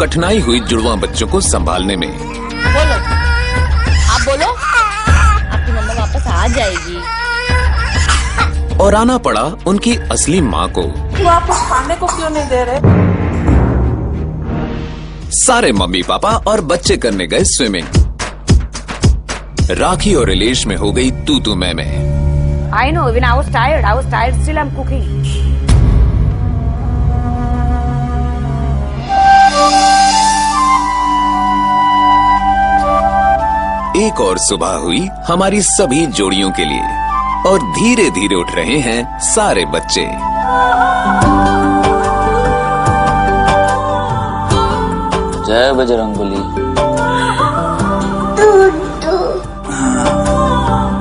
कठिनाई हुई जुड़वा बच्चों को संभालने में। बोलो, आप बोलो, आपकी मम्मा वापस आ जाएगी। और आना पड़ा उनकी असली माँ को। वापस खाने को क्यों नहीं दे रहे? सारे मम्मी पापा और बच्चे करने गए स्विमिंग। राखी और रिलेश में हो गई तू मैं। I know, even I was tired, still I'm cooking. एक और सुबह हुई हमारी सभी जोड़ियों के लिए और धीरे धीरे उठ रहे हैं सारे बच्चे। जय बजरंगबली।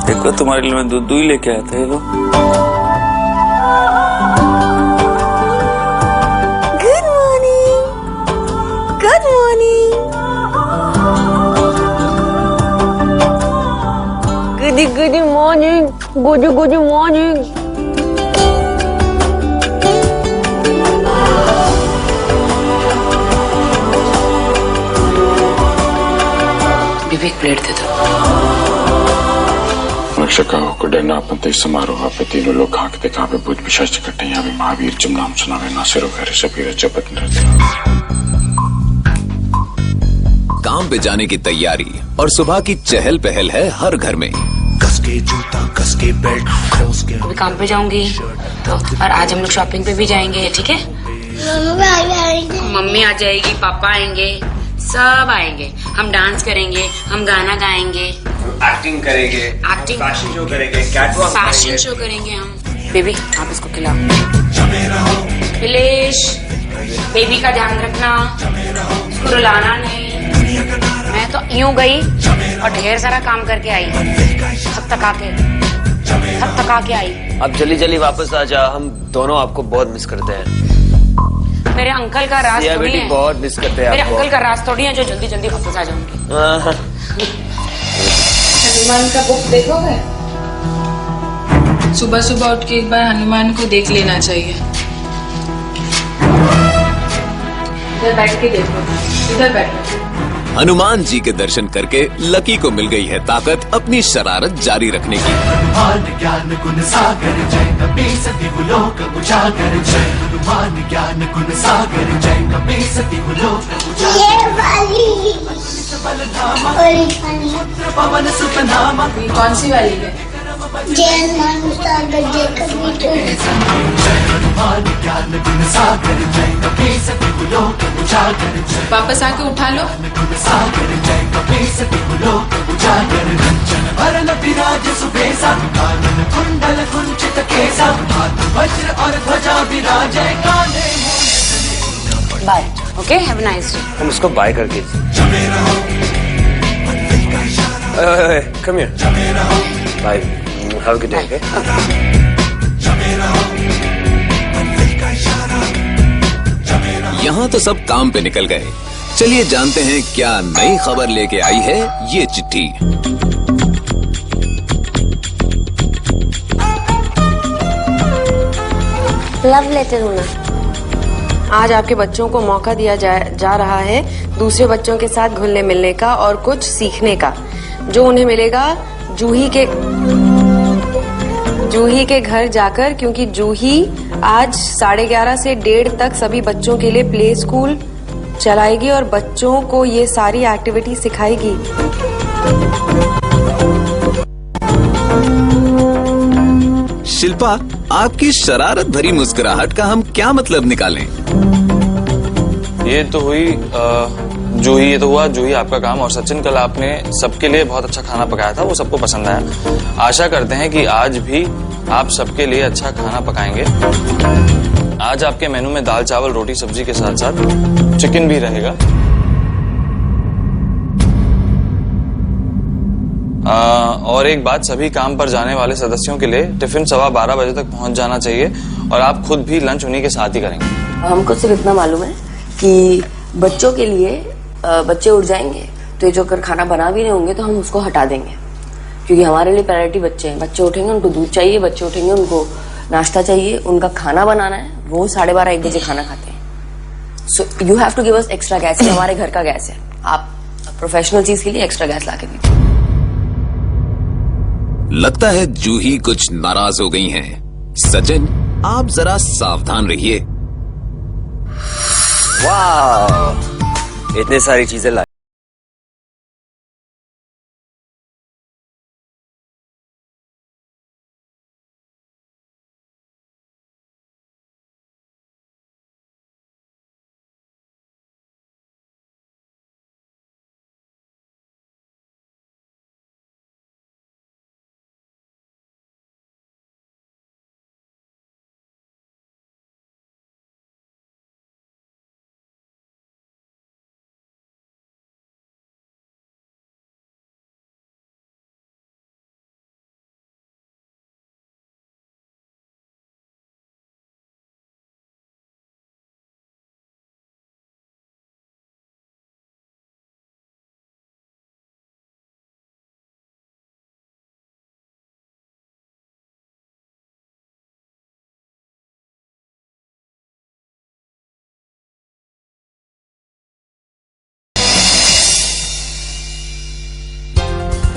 देखो तुम्हारे लिए मैं दूध ही लेके आया था। Good morning, good morning, good morning, good morning. Vivek plate दे दो। रक्षकाओं आपत्ति समारोह पे तीनों लोग खाकते काबे बुद्ध पिशाच कट्टे यहाँ भी महावीर जम नाम सुनावे नासिर वगैरह सभी जपत नृत्य। काम पे जाने की तैयारी और सुबह की चहल पहल है हर घर में। कसके जूता, कसके बेल्ट, अभी काम पे जाऊंगी तो और आज हम लोग शॉपिंग पे भी जाएंगे, ठीक है? मम्मी आ जाएगी, पापा आएंगे, सब आएंगे। हम डांस करेंगे, हम गाना गाएंगे, एक्टिंग करेंगे, फैशन शो करेंगे, कैटवॉक फैशन शो करेंगे हम। बेबी आप इसको खिलाओ। विलेश, बेबी का ध्यान रखना, उसको रुलाना नहीं। मैं तो यूं गई और ढेर सारा काम करके आई, थक थका के आई। अब जल्दी वापस आ जा, हम दोनों आपको बहुत मिस करते हैं। मेरे अंकल का राज थोड़ी है, बहुत मिस करते हैं। मेरे अंकल का राज थोड़ी है जो जल्दी वापस आ जाऊंगी। हनुमान का बुक देखोगे? सुबह सुबह उठ के एक बार हनुमान को देख लेना चाहिए। इधर बैठ के देखो, इधर बैठो। हनुमान जी के दर्शन करके लकी को मिल गई है ताकत अपनी शरारत जारी रखने की। हनुमान ज्ञान गुण सागर जय कपी सती लोक उजागर जय। हनुमान ज्ञान गुण सागर जय कपी सती लोक पवन सुत नामा। कौन सी वाली है? जय हनुमान ज्ञान गुण सागर जय कपी सती लोक उजागर जय। वापस आके उठा लो। सागर जय कपी सती लोक उजागर रंजन भरन विराज सुबेसा। कानन कुंडल कुंचित केसा। हाथ वज्र और ध्वजा विराजे कांधे। Bye. Okay, have a nice day. हम उसको बाय करके। Come here. Bye. Have a good day. Okay? यहाँ तो सब काम पे निकल गए। चलिए जानते हैं क्या नई खबर लेके आई है ये चिट्ठी। लव लेटर होना। आज आपके बच्चों को मौका दिया जा रहा है दूसरे बच्चों के साथ घुलने मिलने का और कुछ सीखने का, जो उन्हें मिलेगा जूही के घर जाकर, क्योंकि जूही आज 11:30 से 1:30 तक सभी बच्चों के लिए प्ले स्कूल चलाएगी और बच्चों को ये सारी एक्टिविटी सिखाएगी। शिल्पा, आपकी शरारत भरी मुस्कुराहट का हम क्या मतलब निकालें? ये तो हुई जूही, ये तो हुआ जूही आपका काम। और सचिन, कल आपने सबके लिए बहुत अच्छा खाना पकाया था, वो सबको पसंद आया। आशा करते हैं कि आज भी आप सबके लिए अच्छा खाना पकाएंगे। आज आपके मेनू में दाल चावल रोटी सब्जी के साथ साथ चिकन भी रहेगा। और एक बात, सभी काम पर जाने वाले सदस्यों के लिए टिफिन 12:15 बजे तक पहुंच जाना चाहिए और आप खुद भी लंच उन्हीं के साथ ही करेंगे। हमको सिर्फ इतना मालूम है कि बच्चों के लिए बच्चे उठ जाएंगे तो ये जो अगर खाना बना भी नहीं होंगे तो हम उसको हटा देंगे, क्योंकि हमारे लिए प्रायोरिटी बच्चे हैं। बच्चे उठेंगे उनको दूध चाहिए, बच्चे उठेंगे उनको नाश्ता चाहिए, उनका खाना बनाना है। वो 12:30-1 बजे खाना खाते हैं। So you have to give us extra gas. ये हमारे घर का गैस है, आप प्रोफेशनल चीज के लिए एक्स्ट्रा गैस ला के दीजिए। लगता है जूही कुछ नाराज हो गई हैं। सचिन, आप जरा सावधान रहिए। वाह, इतनी सारी चीजें लाई।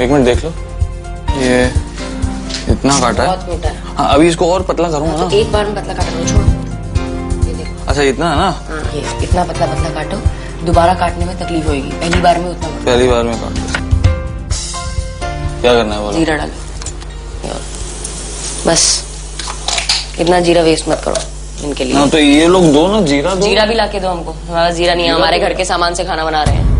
एक मिनट देख लो, ये इतना काटा है। बहुत मोटा है। हाँ, अभी इसको और पतला करूंगा ना। तो एक बार में पतला काटा दो, छोड़ो। ये देखो। अच्छा, इतना है ना? हाँ, ये इतना पतला पतला काटो, दोबारा काटने में तकलीफ होगी, पहली बार में उतना मोटा। पहली बार में काट। क्या करना है बोलो? जीरा डालो, ये बस। इतना जीरा वेस्ट मत करो इनके लिए। ना तो ये लोग दो ना, जीरा दो। जीरा भी ला के दो हमको, हमारा जीरा नहीं है, हमारे घर के सामान से खाना बना रहे हैं।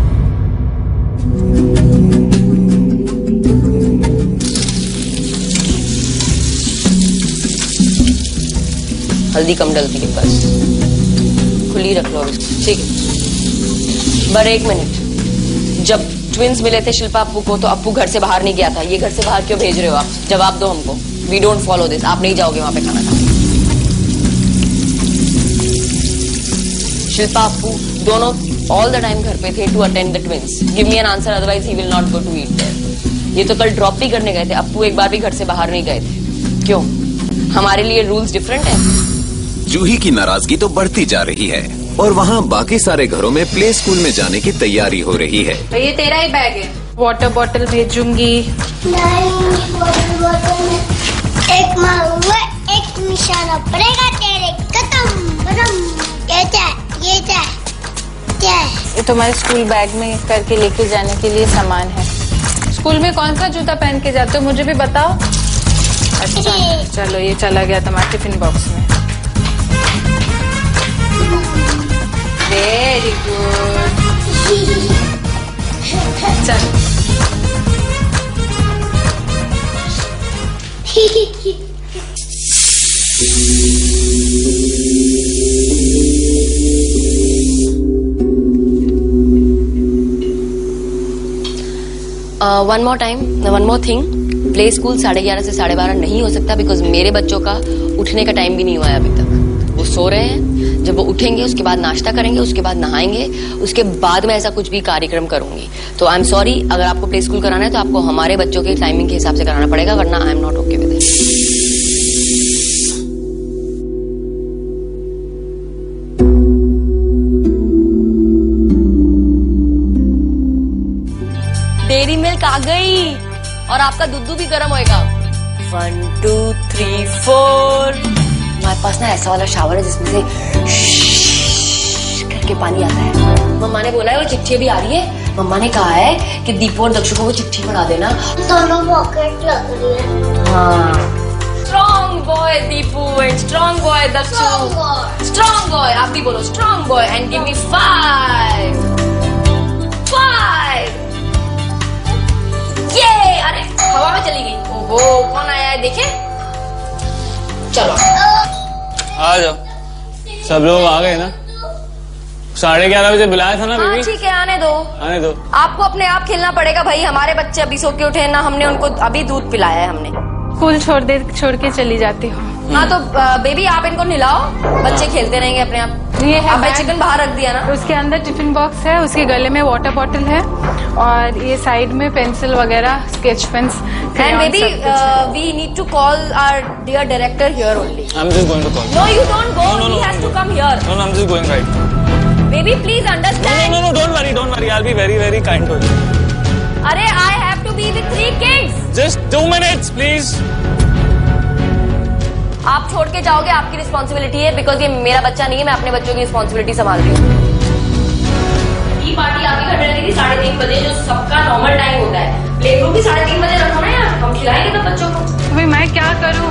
हल्दी कम डलती है, बस खुली रख लो अभी, ठीक है। पर एक मिनट, जब ट्विंस मिले थे शिल्पा अप्पू को तो अप्पू घर से बाहर नहीं गया था, ये घर से बाहर क्यों भेज रहे हो आप? जवाब दो हमको। वी डोंट फॉलो दिस, आप नहीं जाओगे वहां पे खाना खाने। शिल्पा अप्पू दोनों ऑल द टाइम घर पे थे to attend the twins. Give me an answer, otherwise he will not go to eat there. ये तो कल ड्रॉप भी करने गए थे, अप्पू एक बार भी घर से बाहर नहीं गए थे। क्यों? हमारे लिए रूल्स डिफरेंट है। जूही की नाराजगी तो बढ़ती जा रही है और वहाँ बाकी सारे घरों में प्ले स्कूल में जाने की तैयारी हो रही है। तो ये तेरा ही बैग है। वाटर बॉटल भेजूंगी। एक मारूंगा, एक निशाना पड़ेगा तेरे कदम। ये क्या है? ये तुम्हारे स्कूल बैग में करके लेके जाने के लिए सामान है। स्कूल में कौन सा जूता पहन के जाते हो मुझे भी बताओ। अच्छा चलो, ये चला गया तुम्हारे टिफिन बॉक्स में। Very good. चल one more time, one more thing. Play school 11:30 से 12:30 नहीं हो सकता, बिकॉज मेरे बच्चों का उठने का टाइम भी नहीं हुआ है अभी तक। वो सो रहे हैं, जब वो उठेंगे उसके बाद नाश्ता करेंगे, उसके बाद नहाएंगे, उसके बाद मैं ऐसा कुछ भी कार्यक्रम करूंगी। तो आई एम सॉरी, अगर आपको प्ले स्कूल कराना है तो आपको हमारे बच्चों के टाइमिंग के हिसाब से कराना पड़ेगा, वरना I am not okay with it. Dairy milk आ गई और आपका दूध भी गर्म होएगा। 1 2 3 4। हमारे पास ना ऐसा वाला शावर है जिसमें से करके पानी आता है। मम्मा ने बोला है वो चिट्ठी भी आ रही है। मम्मा ने कहा है कि दीपू और दक्षु को वो चिट्ठी पढ़ा देना। दोनों पॉकेट लग रही है। हाँ, strong boy Deepu and strong boy Dakshu. Strong boy, आप भी बोलो strong boy and give me 5 5। ये अरे हवा में चली गई। ओहो, कौन आया है देखे? चलो आ जाओ, सब लोग आ गए ना। 11:30 बजे बुलाया था ना हाँ, बेबी। ठीक है, आने दो। आने दो। आपको अपने आप खेलना पड़ेगा भाई, हमारे बच्चे अभी सो के उठे ना, हमने उनको अभी दूध पिलाया है हमने। स्कूल छोड़ के चली जाती हूँ। हाँ तो बेबी आप इनको नहलाओ, बच्चे खेलते रहेंगे अपने आप। ये है आपने बैग। चिकन बाहर रख दिया ना। उसके अंदर टिफिन बॉक्स है, उसके गले में वाटर बॉटल है और ये साइड में पेंसिल वगैरह, sketch pens. And baby we need to call our dear director here only. I'm just going to call. No, you don't go. No, He has to come here. No, I'm just going right. Baby please understand. No, don't worry. I'll be very, very kind to you. अरे I have to be with 3 kids। Just 2 minutes, please. आप छोड़ के जाओगे, आपकी responsibility है, because ये मेरा बच्चा नहीं है, मैं अपने बच्चों की रिस्पॉन्सिबिलिटी संभाल रही हूँ। ये पार्टी आपकी खड़े रहने की 3:30 बजे, जो सबका नॉर्मल टाइम होता है। प्ले ग्रुप भी 3:30 बजे रखो ना यार, हम खिलाएंगे तो बच्चों को। अभी मैं क्या करूँ?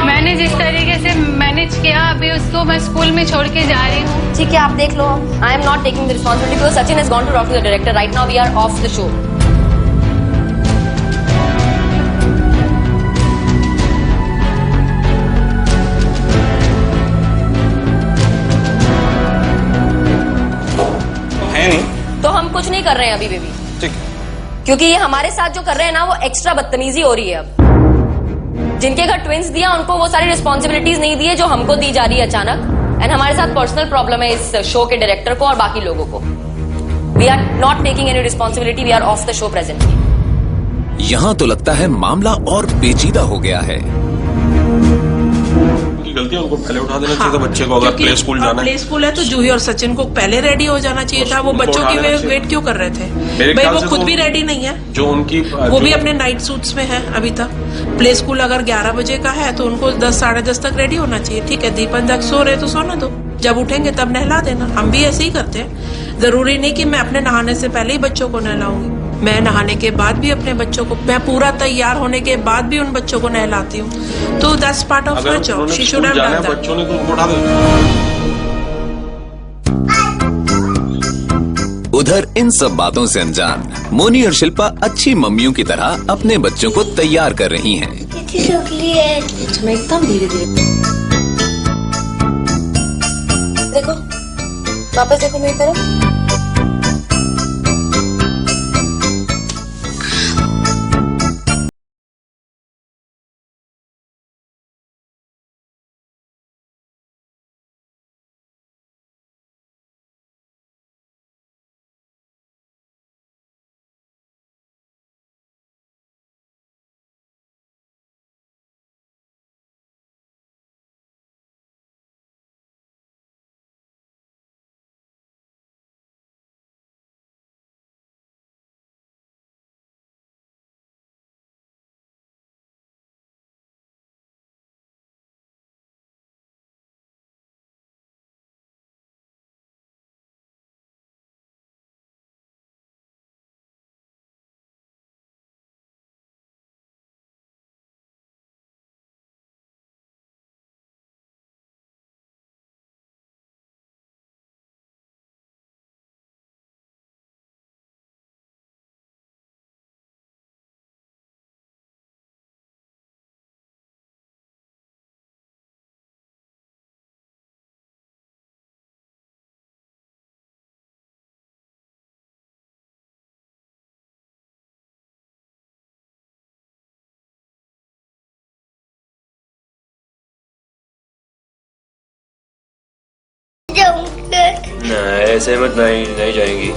मैंने जिस तरीके से मैनेज किया, अभी उसको मैं स्कूल में छोड़ के जा रही हूँ। ठीक है, आप देख लो। I am not taking the responsibility because Sachin has gone to talk to the director. Right now we are off the show. है नहीं तो हम कुछ नहीं कर रहे हैं अभी बेबी, ठीक है। क्योंकि ये हमारे साथ जो कर रहे हैं ना, वो एक्स्ट्रा बदतमीजी हो रही है। अब जिनके घर ट्विंस दिया, उनको वो सारी रिस्पॉन्सिबिलिटीज नहीं दी है जो हमको दी जा रही है अचानक। एंड हमारे साथ पर्सनल प्रॉब्लम है इस शो के डायरेक्टर को और बाकी लोगों को। We are not taking any responsibility, we are off the show presently. यहाँ तो लगता है मामला और पेचीदा हो गया है। गलती है, उनको पहले उठा देना चाहिए था बच्चे को। अगर प्ले स्कूल जाना है, प्ले स्कूल है तो जूही और सचिन को पहले रेडी हो जाना चाहिए था। वो बच्चों की वेट क्यों कर रहे थे भाई? वो खुद भी रेडी नहीं है, जो उनकी वो भी अपने नाइट सूट्स में है अभी तक। प्ले स्कूल अगर 11 बजे का है तो उनको 10 साढ़े 10 तक रेडी होना चाहिए। ठीक है, दीपन तक सो रहे तो सोना दो, जब उठेंगे तब नहला देना। हम भी ऐसे ही करते हैं। जरूरी नहीं कि मैं अपने नहाने से पहले ही बच्चों को नहलाऊंगी। मैं नहाने के बाद भी अपने बच्चों को, मैं पूरा तैयार होने के बाद भी उन बच्चों को नहलाती हूँ। तो that's part of my job. She should have done that. बच्चों ने तो उनको उठा दे। उधर इन सब बातों से अनजान मोनी और शिल्पा अच्छी मम्मियों की तरह अपने बच्चों को तैयार कर रही हैं। मैं एकदम धीरे धीरे देखो, वापस देखो मेरी तरफ। ऐसे मत, नहीं जाएंगी।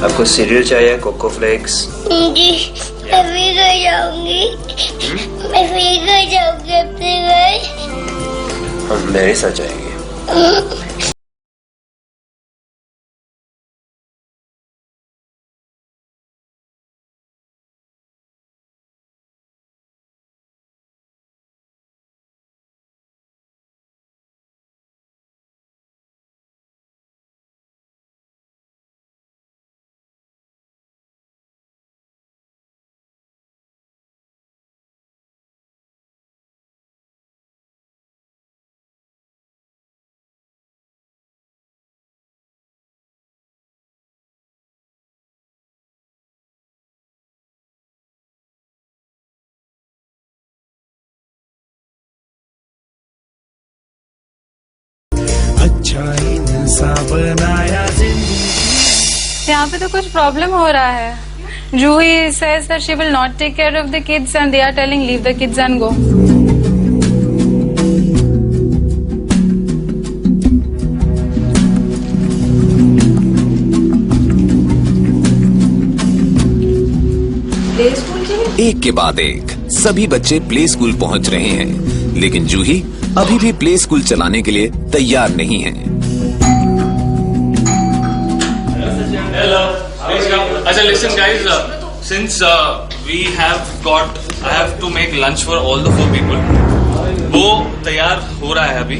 आपको सीरियल चाहिए? Cocoa flex? जी, मैं फिर घर जाऊंगी। मैं फिर घर जाऊंगी अपने घर। हम मेरे साथ जाएंगे। यहाँ पे तो कुछ प्रॉब्लम हो रहा है। जूही says that she will not take care of the kids and they are telling leave the kids and go. Play school के एक के बाद एक सभी बच्चे प्ले स्कूल पहुंच रहे हैं, लेकिन जूही अभी भी प्ले स्कूल चलाने के लिए तैयार नहीं है। अच्छा listen guys, since we have got, I have to make lunch for all the 4 people. वो तैयार हो रहा है अभी।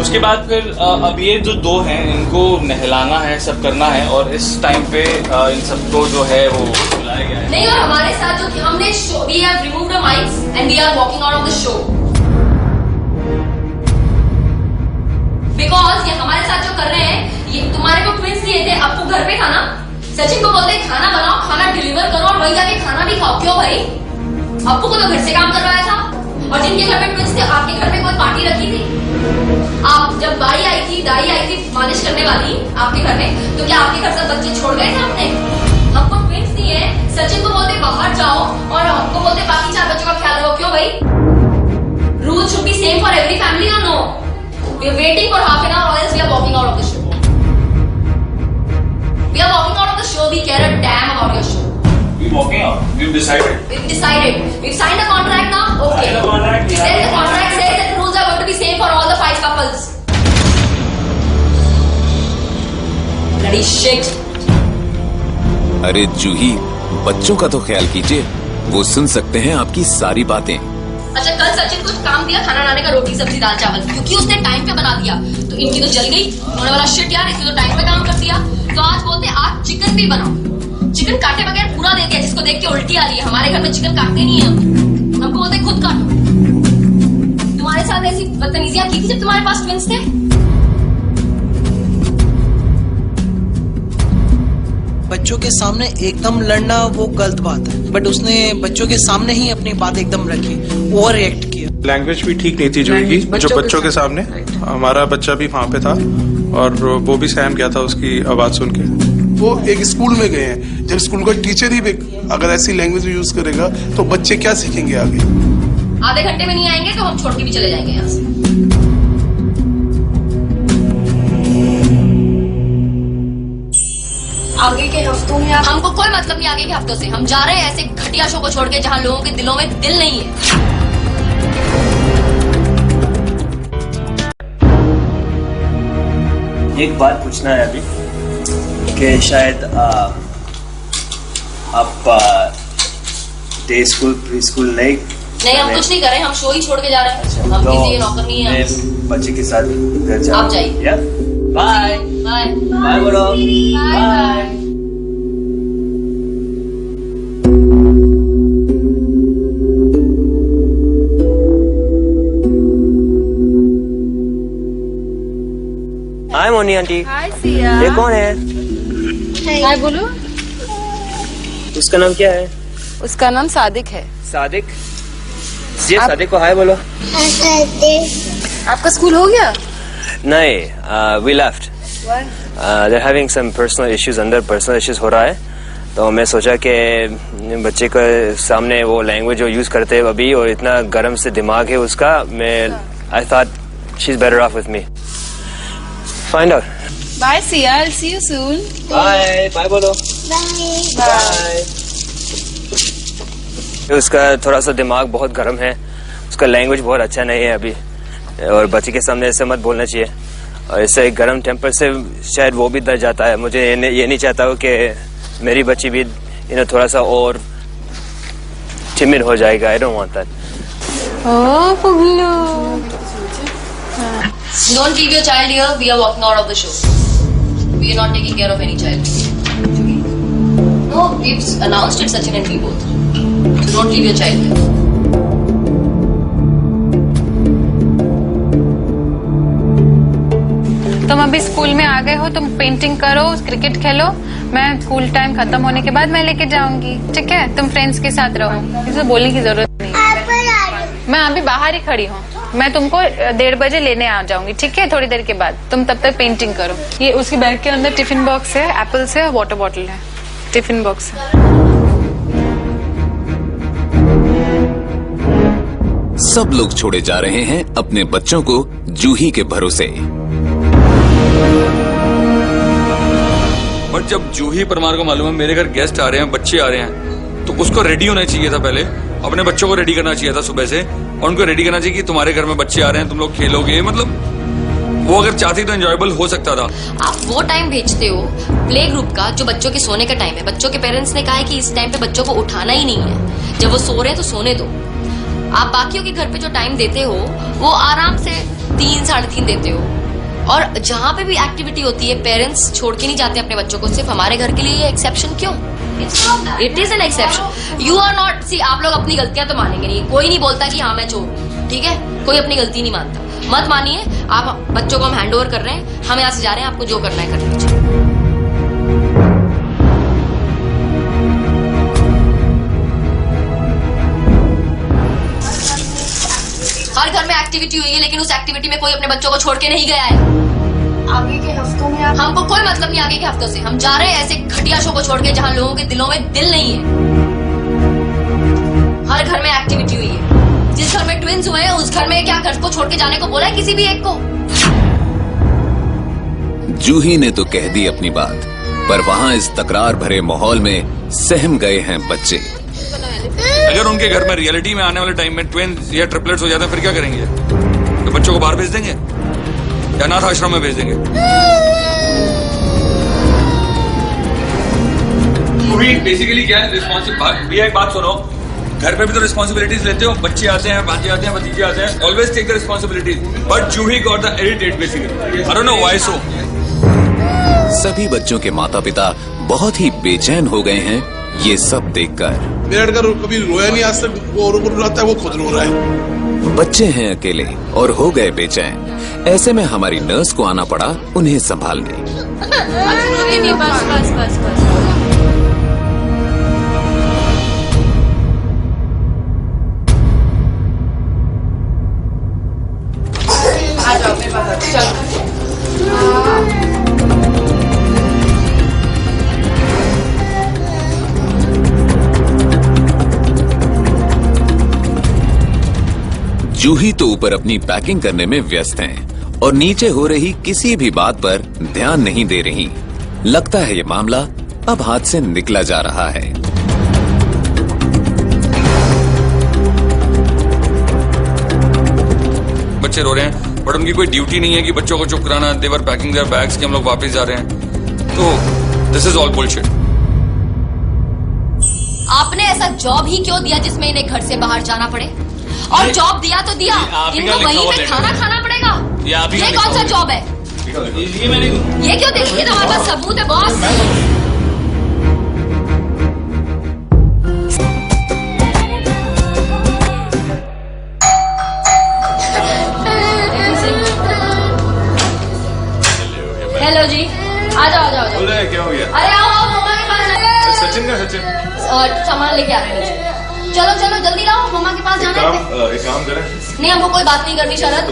उसके बाद फिर अब ये जो 2 हैं इनको नहलाना है, सब करना है, और इस टाइम पे इन सबको जो है वो बुलाया गया है। नहीं, और हमारे साथ जो हमने we have removed the mics and we are walking out of the show because ये हमारे साथ जो कर रहे हैं, ये तुम्हारे को ट्विंस दिए थे, अप्पू घर पे था ना, सचिन को बोलते खाना बनाओ, खाना डिलीवर करो और वही जाके खाना भी खाओ। क्यों भाई? अप्पू को तो घर से काम करवाया था, और जिनके घर में ट्विंस थे, आपके घर में कोई पार्टी रखी थी? आप जब दाई आई थी मालिश करने वाली आपके घर में, तो क्या आपके घर से बच्चे छोड़ गए थे आपने? हमको ट्विंस दिए, सचिन को बोलते बाहर जाओ और हमको बोलते बाकी 4 बच्चों का ख्याल रखो। क्यों भाई? Rule should be same for every family or no? We are waiting for half an hour or else we are walking out of the show. We are walking out of the show. We care a damn about your show. We walking out. We've decided. We've signed a contract now. Okay. Signed a contract. Then the contract says that the rules are going to be same for all the 5 couples. Bloody shit. अरे जूही, बच्चों का तो ख्याल कीजिए, वो सुन सकते हैं आपकी सारी बातें। अच्छा, कल सचिन कुछ काम दिया खाना बनाने का, रोटी सब्जी दाल चावल, क्योंकि उसने टाइम पे बना दिया, तो इनकी तो जल गई होने वाला शिट यार, इसने तो टाइम पे काम कर दिया। तो आज बोलते आज चिकन भी बनाओ, चिकन काटे बगैर पूरा दे दिया, जिसको देख के उल्टी आ रही है। हमारे घर में चिकन काटते नहीं है, हमको बोलते खुद काटो। तुम्हारे साथ ऐसी बदतमीजियां की थी जब तुम्हारे पास ट्विंस थे? बच्चों के सामने एकदम लड़ना वो गलत बात है, बट उसने बच्चों के सामने ही अपनी बात एकदम रखी, ओवर रिएक्ट किया। लैंग्वेज भी ठीक नहीं थी जूही की, जो बच्चों के सामने। हमारा बच्चा भी वहाँ पे था और वो भी सहम गया था उसकी आवाज सुन के। वो एक स्कूल में गए हैं, जब स्कूल का टीचर ही अगर ऐसी लैंग्वेज यूज करेगा तो बच्चे क्या सीखेंगे आगे? आधे घंटे में नहीं आएंगे तो हम छोड़ के भी चले जाएंगे यहाँ से। आगे के हफ्तों में हमको कोई मतलब नहीं आगे के हफ्तों से। हम जा रहे हैं ऐसे घटिया शो को छोड़ के जहाँ लोगों के दिलों में दिल नहीं है। एक बात पूछना है अभी कि शायद आप डे स्कूल प्री स्कूल नहीं, हम कुछ नहीं कर रहे, हम शो ही छोड़ के जा रहे हैं। हम किसी के नौकर नहीं है। बच्चे के साथ घर जाओ। आप जाइए। बाय बाय बाय बोलो। बाय। हाय मोनी आंटी। हाय सिया। ये कौन है? हाय बोलो। उसका नाम क्या है? उसका नाम सादिक है। सादिक? ये सादिक को हाय बोलो। आपका स्कूल हो गया? नहीं, we left. They're having some personal issues, अंदर personal issues हो रहा है, तो मैं सोचा कि बच्चे के सामने वो लैंग्वेज जो यूज करते हैं अभी, और इतना गर्म से दिमाग है उसका, मैं I thought she's better off with me. Find out. Bye Sia, I'll see you soon. Bye, bye बोलो। Bye. उसका थोड़ा सा दिमाग बहुत गर्म है, उसका लैंग्वेज बहुत अच्छा नहीं है अभी, और बच्चे के सामने ऐसे मत बोलना चाहिए, और ऐसे गर्म टेम्पर से शायद वो भी डर जाता है। मुझे ये नहीं चाहता हूँ कि मेरी बच्ची भी थोड़ा सा और टिमिड हो जाएगा। I don't want that. Oh, Puglo. Don't leave your child here. We are walking out of the show. We are not taking care of any child. No, we've announced it, Sachin and me both. So don't leave your child here. तुम अभी school में आ गए हो, तुम painting करो, cricket खेलो, मैं school time खत्म होने के बाद मैं लेके जाऊंगी, ठीक है? तुम फ्रेंड्स के साथ रहो, इसे बोलने की जरूरत नहीं है। मैं अभी बाहर ही खड़ी हूँ, मैं तुमको 1:30 बजे लेने आ जाऊंगी, ठीक है? थोड़ी देर के बाद तुम तब तक पेंटिंग करो। ये उसकी बैग के अंदर टिफिन बॉक्स है, एप्पल्स है, वाटर बॉटल है, टिफिन बॉक्स है। सब लोग छोड़े जा रहे हैं अपने बच्चों को जूही के भरोसे। बट जब जूही परमार को मालूम है मेरे घर गेस्ट आ रहे हैं, बच्चे आ रहे हैं, तो उसको रेडी होना चाहिए था। पहले अपने बच्चों को रेडी करना चाहिए था सुबह से, और उनको रेडी करना चाहिए कि तुम्हारे घर में बच्चे आ रहे हैं, तुम लोग खेलोगे। मतलब वो अगर चाहती तो एंजॉयबल हो सकता था। आप वो टाइम भेजते हो प्ले ग्रुप का जो बच्चों के सोने का टाइम है। बच्चों के पेरेंट्स ने कहा है कि इस टाइम पे बच्चों को उठाना ही नहीं है, जब वो सो रहे हैं तो सोने दो। आप बाकियों के घर पे जो टाइम देते हो वो आराम से 3 साढ़े 3 देते हो। और जहाँ पे भी एक्टिविटी होती है पेरेंट्स छोड़ के नहीं जाते अपने बच्चों को। सिर्फ हमारे घर के लिए ये एक्सेप्शन क्यों? It is an exception. You are not see. आप लोग अपनी गलतियां तो मानेंगे नहीं। कोई नहीं बोलता कि हाँ मैं चोर हूँ, ठीक है? कोई अपनी गलती नहीं मानता। मत मानिए। आप बच्चों को हम हैंड ओवर कर रहे हैं, हम यहाँ से जा रहे हैं, आपको जो करना है कर लीजिए। हर घर में एक्टिविटी हुई है, लेकिन उस एक्टिविटी में कोई अपने बच्चों को छोड़ के नहीं गया है। आगे के हफ्तों में हमको कोई मतलब नहीं आगे के हफ्तों से। हम जा रहे हैं ऐसे घटिया शो को छोड़ के जहाँ लोगों के दिलों में दिल नहीं है। हर घर में एक्टिविटी हुई है। जिस घर में ट्विंस हुए हैं उस घर में क्या घर को छोड़ के जाने को बोला है किसी भी एक को? जूही ने तो कह दी अपनी बात, पर वहाँ इस तकरार भरे माहौल में सहम गए हैं बच्चे। अगर उनके घर में रियलिटी में आने वाले टाइम में ट्विंस या ट्रिपलेट्स हो जाते हैं फिर क्या करेंगे? तो बच्चों को बाहर भेज देंगे या अनाथ आश्रम में भेज देंगे? बेसिकली क्या है रिस्पॉन्सिबिलिटी? भैया एक बात सुनो, घर पे भी तो रिस्पॉन्सिबिलिटीज लेते हो। बच्चे आते हैं, भांजे आते हैं, भतीजे आते हैं, always take the responsibilities. But Juhi got the irritate basically. I don't know why so. सभी बच्चों के माता पिता बहुत ही बेचैन हो गए हैं ये सब देखकर। मेरा लड़का कभी रोया नहीं आज तक, वो औरों को रुलाता है, वो खुद रो रहा है। बच्चे हैं अकेले और हो गए बेचैन। ऐसे में हमारी नर्स को आना पड़ा उन्हें संभालने। बस बस बस बस। जूही तो ऊपर अपनी पैकिंग करने में व्यस्त हैं और नीचे हो रही किसी भी बात पर ध्यान नहीं दे रही। लगता है ये मामला अब हाथ से निकला जा रहा है। बच्चे रो रहे हैं बट उनकी कोई ड्यूटी नहीं है कि बच्चों को चुप कराना। देवर पैकिंग देयर बैग्स कि हम लोग वापस जा रहे हैं। तो दिस इज ऑल बुलशिट। आपने ऐसा जॉब ही क्यों दिया जिसमें इन्हें घर से बाहर जाना पड़े? और जॉब दिया तो दिया, इनको वहीं पे खाना खाना पड़ेगा। ये कौन सा जॉब है? ये क्यों दे? ये तो हमारे पास सबूत है बॉस। हेलो जी, आ जाओ आ जाओ। क्या हो गया? अरे आओ आओ, मम्मा के पास जाओ। सचिन का सचिन और सामान लेके आ रहे हैं। चलो चलो जल्दी लाओ, मम्मा के पास जाना है। एक काम करें। नहीं, हमको कोई बात नहीं करनी शरद।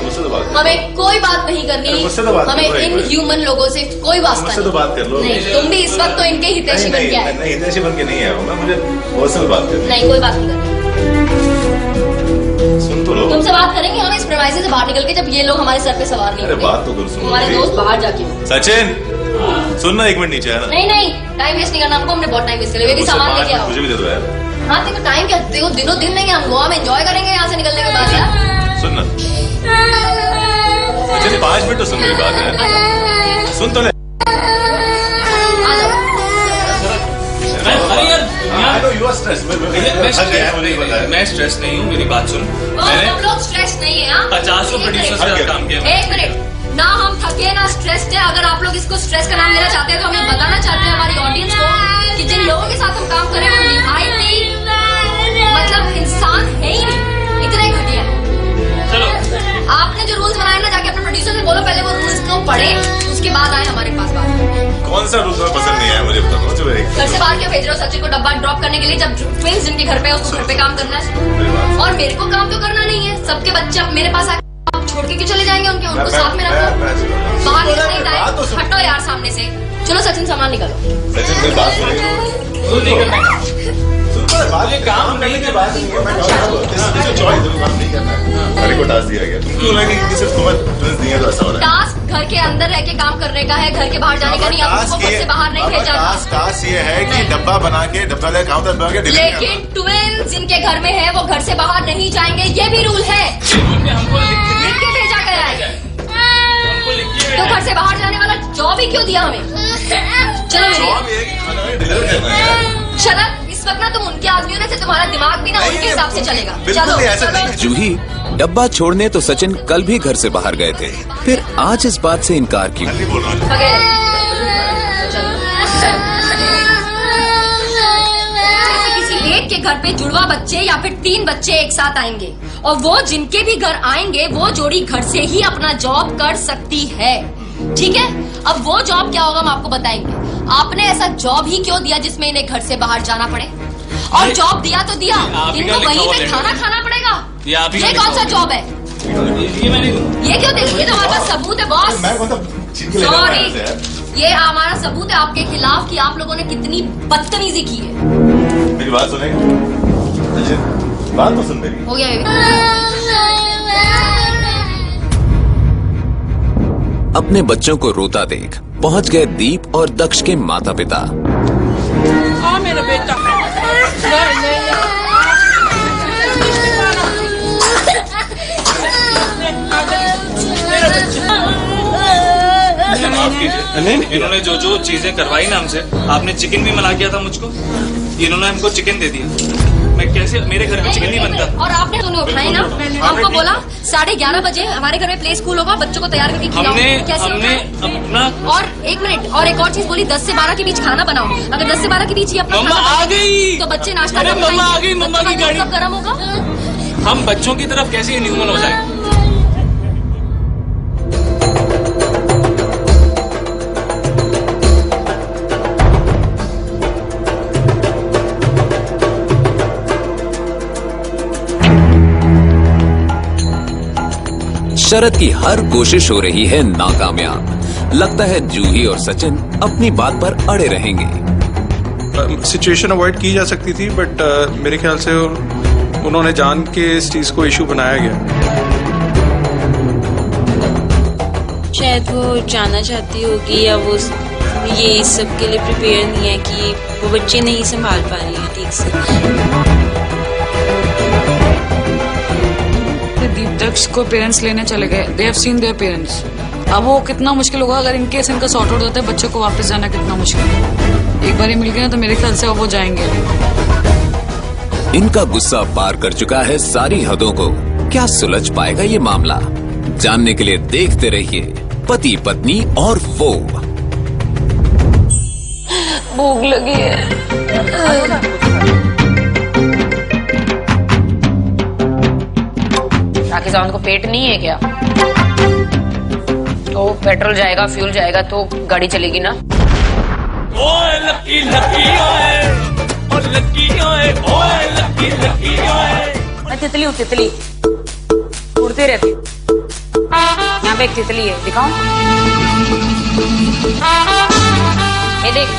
हमें कोई बात नहीं करनी। हमें इन ह्यूमन लोगों से कोई वास्ता नहीं। बात कर लो। नहीं, तुम भी इस वक्त तो इनके हितैषी बन के आए। नहीं, हितैषी बन के नहीं आया हूँ मैं, मुझे पर्सनल बात करनी। नहीं, कोई बात नहीं करनी। सुन तो लो। तुमसे बात करेंगे हम इस प्रेमाइसी से बाहर निकल के, जब ये लोग हमारे सर पे सवार नहीं होंगे। बात तो कर सुनो। हमारे दोस्त बाहर जाके। सचिन सुनना, एक मिनट नीचे आना। नहीं नहीं, टाइम वेस्ट नहीं करना हमको। हमने बहुत टाइम वेस्ट कर लिया। सामान लेके आओ। मुझे भी दे दो यार। हाँ देखो, टाइम क्या देखो, दिनों दिन नहीं, हम गोवा में एंजॉय करेंगे यहाँ से निकलने के बाद यार। सुनना सचिन, 5 मिनट तो सुन मेरी बात है। सुन तो ले। मैं स्ट्रेस नहीं हूँ, मेरी बात सुन। मैंने हम लोग स्ट्रेस नहीं है। 50 प्रोड्यूसर से काम किया। एक मिनट, ना हम थके ना स्ट्रेस्ड है। अगर आप लोग इसको स्ट्रेस का नाम लेना चाहते हैं तो हमें बताना चाहते हैं हमारी ऑडियंस को कि जिन लोगों के साथ हम काम कर रहे हैं वो निहायती मतलब इंसान है ही नहीं, इतने घटिया है। चलो, आपने जो रूल्स बनाए ना, जाके अपने प्रोड्यूसर से बोलो पहले वो रूल्स को पढ़े, उसके बाद आए हमारे पास बात। कौन सा रूल पसंद नहीं आया मुझे बताओ। चलो, घर से बाहर क्यों भेज रहे हो सचिन को डब्बा ड्रॉप करने के लिए, जब ट्विंस जिनके घर पे है उसको घर पे काम करना है और मेरे को काम तो करना नहीं है। सबके बच्चे अब मेरे पास छोड़ के क्यों चले जाएंगे? उनको साथ में रखो, बाहर निकल नहीं जाए। हटो यार सामने से। चलो सचिन, सामान निकालो। सचिन कोई बात नहीं करना। काम करने की बात नहीं है। को टास्क दिया गया, तुम क्यों लगे कि सिर्फ तुम्हें ट्विंस दिए तो ऐसा हो रहा है? टास्क घर के अंदर रह के काम करने का है, घर के बाहर जाने का नहीं। आपको घर से बाहर नहीं भेजा। टास्क ये है कि डब्बा बना के डब्बा ले काउंटर बना के डिलीवरी करना। लेकिन ट्विंस जिनके घर में है वो घर से बाहर नहीं जाएंगे, ये भी रूल है। हमको लिख के भेजा गया है। हमको लिख तो घर से बाहर जाने वाला जॉब ही क्यों दिया हमें? चलो मेरी शरद, इस वक्त ना तुम उनके आदमी होने से तुम्हारा दिमाग भी ना उनके हिसाब से चलेगा। चलो जूही, डब्बा छोड़ने तो सचिन कल भी घर से बाहर गए थे, फिर आज इस बात से इनकार क्यों? एक के घर पे जुड़वा बच्चे या फिर 3 बच्चे एक साथ आएंगे, और वो जिनके भी घर आएंगे वो जोड़ी घर से ही अपना जॉब कर सकती है, ठीक है? अब वो जॉब क्या होगा हम आपको बताएंगे। आपने ऐसा जॉब ही क्यों दिया जिसमें इन्हें घर से बाहर जाना पड़े? और जॉब दिया तो दिया, इनको वहीं पे खाना खाना पड़ेगा। ये कौन सा जॉब है? ये क्यों देखिए, ये तो हमारे पास सबूत है बॉस। सॉरी, ये हमारा सबूत है आपके खिलाफ कि आप लोगों ने कितनी बदतमीजी की है। मेरी बात सुनेगा? बात तो सुन मेरी। हो गया बेबी। अपने बच्चों को रोता देख पहुंच गए दीप और दक्ष के माता पिता। हाँ मेरा बेटा। नहीं, इन्होंने जो जो चीजें करवाई ना हमसे, आपने चिकन भी मना किया था मुझको, इन्होंने हमको चिकन दे दिया। मैं कैसे, मेरे घर में चिकन नहीं बनता। और आपने दोनों उठाई ना, हमको बोला 11:30 बजे हमारे घर में प्ले स्कूल होगा, बच्चों को तैयार करके खिलाओ। हमने अपना, और 1 मिनट, और एक और चीज बोली 10 से 12 के बीच खाना बनाओ। अगर 10 से 12 के बीच ही अपना मम्मा आ गई तो बच्चे नाश्ता अरे मम्मा आ गई, मम्मा की गाड़ी सब गर्म होगा। हम बच्चों की तरफ कैसे न्यूमन हो जाए? शरद की हर कोशिश हो रही है नाकामयाब। लगता है जूही और सचिन अपनी बात पर अड़े रहेंगे। सिचुएशन अवॉइड की जा सकती थी, बट मेरे ख्याल से उन्होंने जान के इस चीज को इशू बनाया गया। शायद वो जाना चाहती होगी, या वो ये इस सब के लिए प्रिपेयर नहीं है कि वो बच्चे नहीं संभाल पा रही है ठीक से। दक्ष को पेरेंट्स लेने चले गए, they have seen their parents. अब वो कितना मुश्किल होगा अगर इनकेस इनका सॉर्ट आउट होता है, बच्चों को वापस जाना कितना मुश्किल है। एक बार ही मिल गया तो मेरे ख्याल से अब वो जाएंगे। इनका गुस्सा पार कर चुका है सारी हदों को। क्या सुलझ पाएगा ये मामला? जानने के लिए देखते रहिए पति पत्नी और वो। भूख लगी है। राखी सावंत को पेट नहीं है क्या? तो पेट्रोल जाएगा, फ्यूल जाएगा तो गाड़ी चलेगी ना। ओए लकी लकी ओए, ओ लकी ओए, ओए लकी लकी ओए। मैं तितली हूँ, तितली उड़ती रहती। यहाँ पे एक तितली है, दिखाऊं? ये देख,